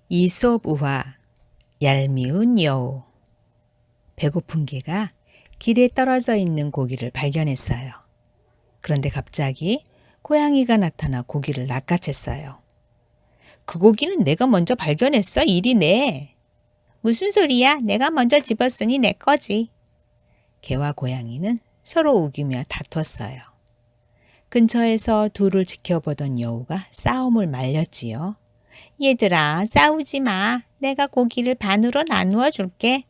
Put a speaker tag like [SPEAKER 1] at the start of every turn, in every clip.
[SPEAKER 1] 이솝우화 얄미운 여우. 배고픈 개가 길에 떨어져 있는 고기를 발견했어요. 그런데 갑자기 고양이가 나타나 고기를 낚아챘어요. 그 고기는 내가 먼저 발견했어. 이리 내. 무슨 소리야? 내가 먼저 집었으니 내 거지. 개와 고양이는 서로 우기며 다퉜어요. 근처에서 둘을 지켜보던 여우가 싸움을 말렸지요. 얘들아, 싸우지 마. 내가 고기를 반으로 나누어 줄게.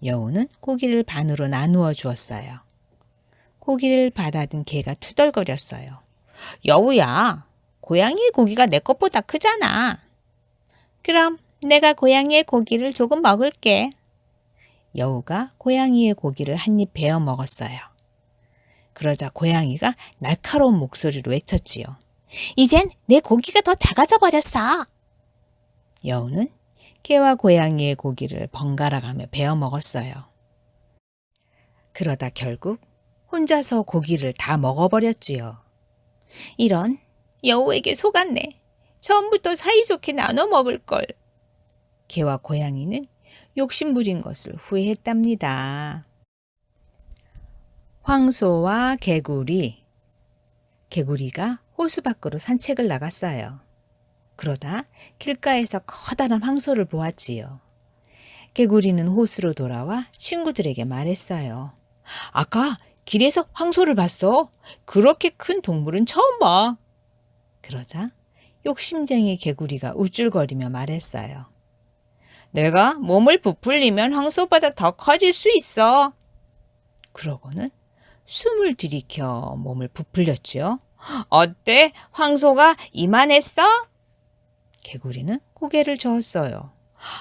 [SPEAKER 1] 여우는 고기를 반으로 나누어 주었어요. 고기를 받아든 개가 투덜거렸어요. 여우야, 고양이의 고기가 내 것보다 크잖아. 그럼 내가 고양이의 고기를 조금 먹을게. 여우가 고양이의 고기를 한 입 베어 먹었어요. 그러자 고양이가 날카로운 목소리로 외쳤지요. 이젠 내 고기가 더 작아져 버렸어. 여우는 개와 고양이의 고기를 번갈아 가며 베어 먹었어요. 그러다 결국 혼자서 고기를 다 먹어버렸지요. 이런, 여우에게 속았네. 처음부터 사이좋게 나눠 먹을걸. 개와 고양이는 욕심부린 것을 후회했답니다. 황소와 개구리. 개구리가 호수 밖으로 산책을 나갔어요. 그러다 길가에서 커다란 황소를 보았지요. 개구리는 호수로 돌아와 친구들에게 말했어요. 아까 길에서 황소를 봤어. 그렇게 큰 동물은 처음 봐. 그러자 욕심쟁이 개구리가 우쭐거리며 말했어요. 내가 몸을 부풀리면 황소보다 더 커질 수 있어. 그러고는 숨을 들이켜 몸을 부풀렸죠. 어때? 황소가 이만했어? 개구리는 고개를 저었어요.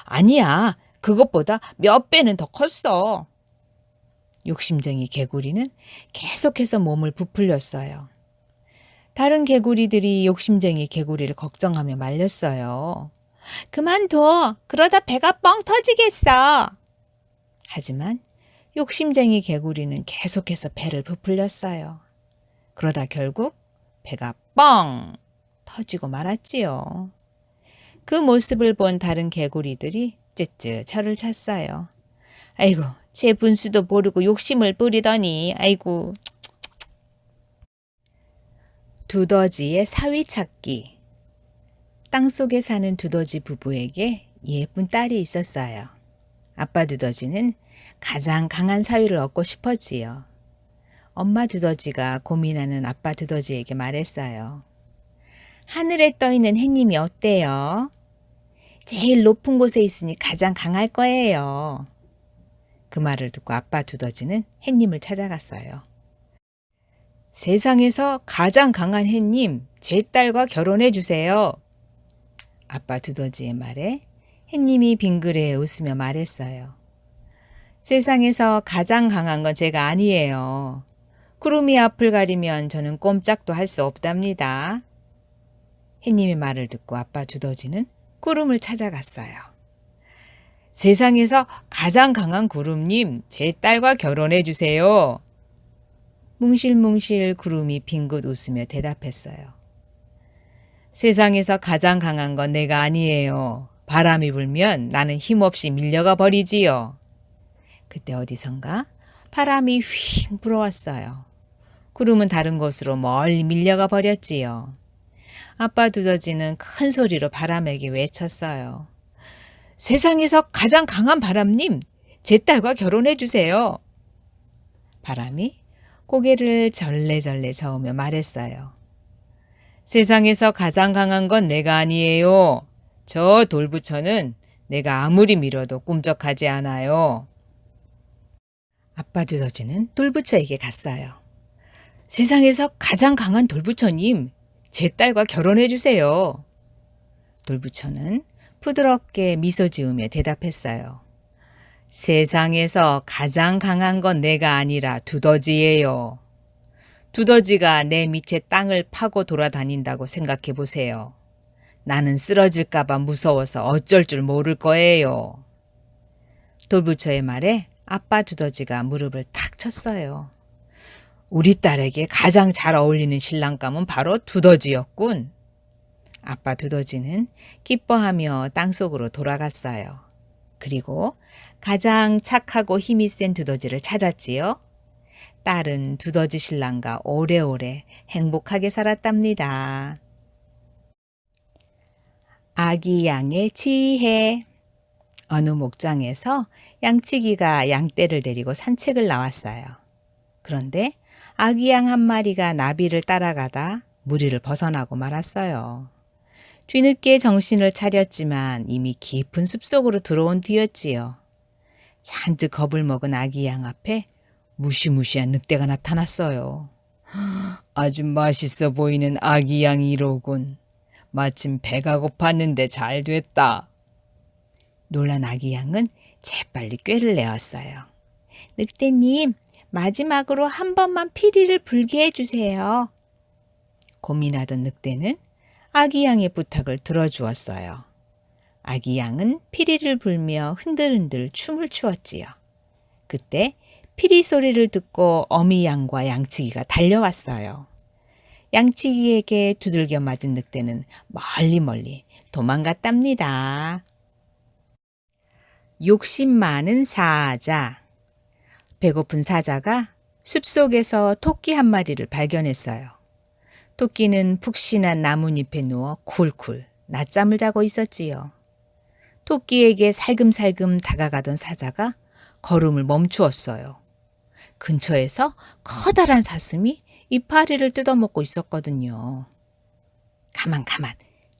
[SPEAKER 1] 아니야, 그것보다 몇 배는 더 컸어. 욕심쟁이 개구리는 계속해서 몸을 부풀렸어요. 다른 개구리들이 욕심쟁이 개구리를 걱정하며 말렸어요. 그만둬. 그러다 배가 뻥 터지겠어. 하지만 욕심쟁이 개구리는 계속해서 배를 부풀렸어요. 그러다 결국 배가 뻥 터지고 말았지요. 그 모습을 본 다른 개구리들이 쯧쯧 저를 찼어요. 아이고, 제 분수도 모르고 욕심을 부리더니, 아이고. 두더지의 사위 찾기. 땅속에 사는 두더지 부부에게 예쁜 딸이 있었어요. 아빠 두더지는 가장 강한 사위를 얻고 싶었지요. 엄마 두더지가 고민하는 아빠 두더지에게 말했어요. 하늘에 떠 있는 햇님이 어때요? 제일 높은 곳에 있으니 가장 강할 거예요. 그 말을 듣고 아빠 두더지는 햇님을 찾아갔어요. 세상에서 가장 강한 햇님, 제 딸과 결혼해 주세요. 아빠 두더지의 말에 햇님이 빙그레 웃으며 말했어요. 세상에서 가장 강한 건 제가 아니에요. 구름이 앞을 가리면 저는 꼼짝도 할 수 없답니다. 햇님의 말을 듣고 아빠 두더지는 구름을 찾아갔어요. 세상에서 가장 강한 구름님, 제 딸과 결혼해 주세요. 뭉실뭉실 구름이 빙긋 웃으며 대답했어요. 세상에서 가장 강한 건 내가 아니에요. 바람이 불면 나는 힘없이 밀려가 버리지요. 그때 어디선가 바람이 휙 불어왔어요. 구름은 다른 곳으로 멀리 밀려가 버렸지요. 아빠 두더지는 큰 소리로 바람에게 외쳤어요. 세상에서 가장 강한 바람님, 제 딸과 결혼해 주세요. 바람이 고개를 절레절레 저으며 말했어요. 세상에서 가장 강한 건 내가 아니에요. 저 돌부처는 내가 아무리 밀어도 꿈쩍하지 않아요. 아빠 두더지는 돌부처에게 갔어요. 세상에서 가장 강한 돌부처님, 제 딸과 결혼해 주세요. 돌부처는 부드럽게 미소 지으며 대답했어요. 세상에서 가장 강한 건 내가 아니라 두더지예요. 두더지가 내 밑에 땅을 파고 돌아다닌다고 생각해 보세요. 나는 쓰러질까 봐 무서워서 어쩔 줄 모를 거예요. 돌부처의 말에 아빠 두더지가 무릎을 탁 쳤어요. 우리 딸에게 가장 잘 어울리는 신랑감은 바로 두더지였군. 아빠 두더지는 기뻐하며 땅속으로 돌아갔어요. 그리고 가장 착하고 힘이 센 두더지를 찾았지요. 딸은 두더지 신랑과 오래오래 행복하게 살았답니다. 아기 양의 지혜. 어느 목장에서 양치기가 양떼를 데리고 산책을 나왔어요. 그런데 아기 양 한 마리가 나비를 따라가다 무리를 벗어나고 말았어요. 뒤늦게 정신을 차렸지만 이미 깊은 숲속으로 들어온 뒤였지요. 잔뜩 겁을 먹은 아기 양 앞에 무시무시한 늑대가 나타났어요. 아주 맛있어 보이는 아기 양이로군. 마침 배가 고팠는데 잘 됐다. 놀란 아기 양은 재빨리 꾀를 내었어요. 늑대님, 마지막으로 한 번만 피리를 불게 해주세요. 고민하던 늑대는 아기 양의 부탁을 들어주었어요. 아기 양은 피리를 불며 흔들흔들 춤을 추었지요. 그때 피리 소리를 듣고 어미 양과 양치기가 달려왔어요. 양치기에게 두들겨 맞은 늑대는 멀리 도망갔답니다. 욕심 많은 사자. 배고픈 사자가 숲속에서 토끼 한 마리를 발견했어요. 토끼는 푹신한 나뭇잎에 누워 쿨쿨 낮잠을 자고 있었지요. 토끼에게 살금살금 다가가던 사자가 걸음을 멈추었어요. 근처에서 커다란 사슴이 이파리를 뜯어먹고 있었거든요. 가만.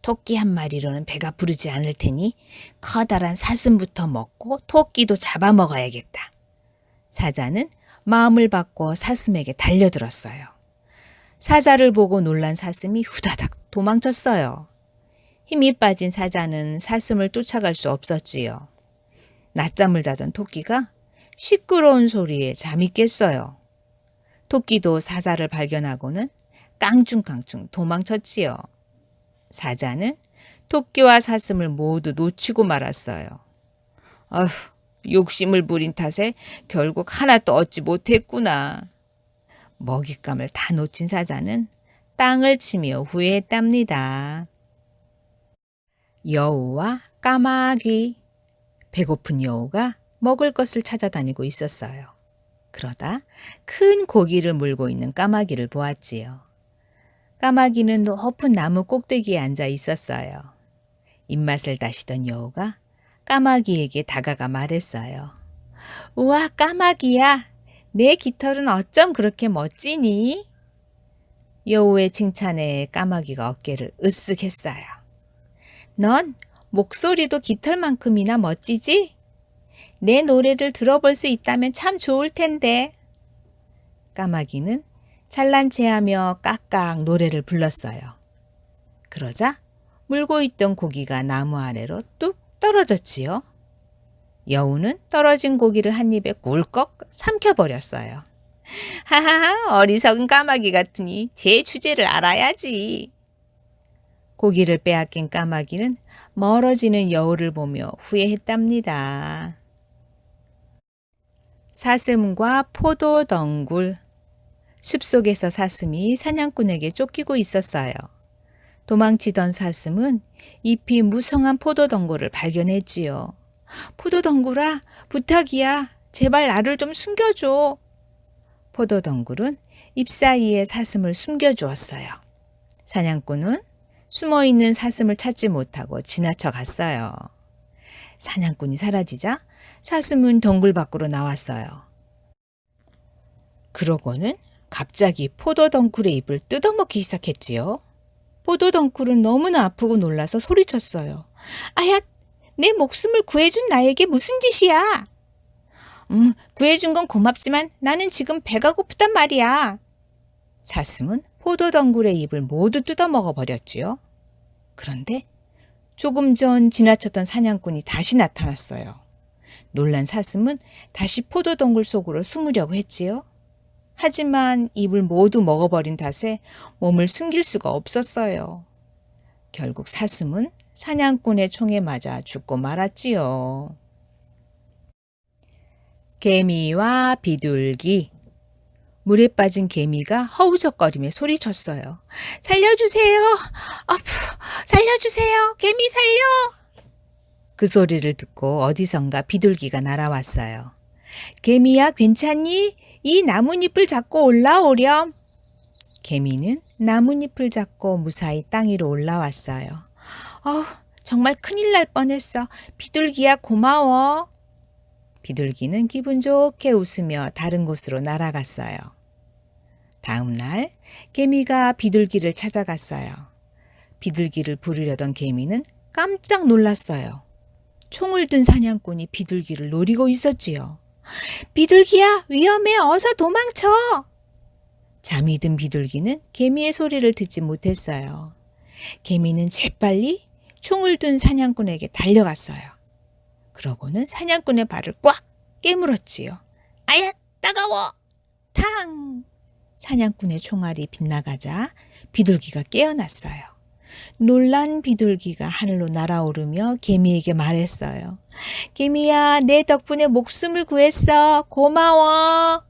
[SPEAKER 1] 토끼 한 마리로는 배가 부르지 않을 테니 커다란 사슴부터 먹고 토끼도 잡아먹어야겠다. 사자는 마음을 바꿔 사슴에게 달려들었어요. 사자를 보고 놀란 사슴이 후다닥 도망쳤어요. 힘이 빠진 사자는 사슴을 쫓아갈 수 없었지요. 낮잠을 자던 토끼가 시끄러운 소리에 잠이 깼어요. 토끼도 사자를 발견하고는 깡충깡충 도망쳤지요. 사자는 토끼와 사슴을 모두 놓치고 말았어요. 아휴, 욕심을 부린 탓에 결국 하나도 얻지 못했구나. 먹잇감을 다 놓친 사자는 땅을 치며 후회했답니다. 여우와 까마귀. 배고픈 여우가 먹을 것을 찾아다니고 있었어요. 그러다 큰 고기를 물고 있는 까마귀를 보았지요. 까마귀는 높은 나무 꼭대기에 앉아 있었어요. 입맛을 다시던 여우가 까마귀에게 다가가 말했어요. 우와, 까마귀야. 내 깃털은 어쩜 그렇게 멋지니? 여우의 칭찬에 까마귀가 어깨를 으쓱 했어요. 넌 목소리도 깃털만큼이나 멋지지? 내 노래를 들어볼 수 있다면 참 좋을 텐데. 까마귀는 잘난 체하며 깍깍 노래를 불렀어요. 그러자 물고 있던 고기가 나무 아래로 뚝 떨어졌지요. 여우는 떨어진 고기를 한 입에 꿀꺽 삼켜버렸어요. 하하하, 어리석은 까마귀 같으니 제 주제를 알아야지. 고기를 빼앗긴 까마귀는 멀어지는 여우를 보며 후회했답니다. 사슴과 포도덩굴. 숲속에서 사슴이 사냥꾼에게 쫓기고 있었어요. 도망치던 사슴은 잎이 무성한 포도덩굴을 발견했지요. 포도덩굴아, 부탁이야. 제발 나를 좀 숨겨줘. 포도덩굴은 잎 사이에 사슴을 숨겨주었어요. 사냥꾼은 숨어있는 사슴을 찾지 못하고 지나쳐 갔어요. 사냥꾼이 사라지자 사슴은 덩굴 밖으로 나왔어요. 그러고는 갑자기 포도덩굴의 잎을 뜯어먹기 시작했지요. 포도덩굴은 너무나 아프고 놀라서 소리쳤어요. 아야, 내 목숨을 구해준 나에게 무슨 짓이야? 구해준 건 고맙지만 나는 지금 배가 고프단 말이야. 사슴은 포도덩굴의 잎을 모두 뜯어먹어 버렸지요. 그런데 조금 전 지나쳤던 사냥꾼이 다시 나타났어요. 놀란 사슴은 다시 포도덩굴 속으로 숨으려고 했지요. 하지만 잎을 모두 먹어버린 탓에 몸을 숨길 수가 없었어요. 결국 사슴은 사냥꾼의 총에 맞아 죽고 말았지요. 개미와 비둘기. 물에 빠진 개미가 허우적거리며 소리쳤어요. 살려주세요. 아프, 살려주세요. 개미 살려. 그 소리를 듣고 어디선가 비둘기가 날아왔어요. 개미야, 괜찮니? 이 나뭇잎을 잡고 올라오렴. 개미는 나뭇잎을 잡고 무사히 땅 위로 올라왔어요. 정말 큰일 날 뻔했어. 비둘기야, 고마워. 비둘기는 기분 좋게 웃으며 다른 곳으로 날아갔어요. 다음 날 개미가 비둘기를 찾아갔어요. 비둘기를 부르려던 개미는 깜짝 놀랐어요. 총을 든 사냥꾼이 비둘기를 노리고 있었지요. 비둘기야, 위험해. 어서 도망쳐. 잠이 든 비둘기는 개미의 소리를 듣지 못했어요. 개미는 재빨리 총을 든 사냥꾼에게 달려갔어요. 그러고는 사냥꾼의 발을 꽉 깨물었지요. 아야, 따가워! 탕! 사냥꾼의 총알이 빗나가자 비둘기가 깨어났어요. 놀란 비둘기가 하늘로 날아오르며 개미에게 말했어요. 개미야, 내 덕분에 목숨을 구했어. 고마워.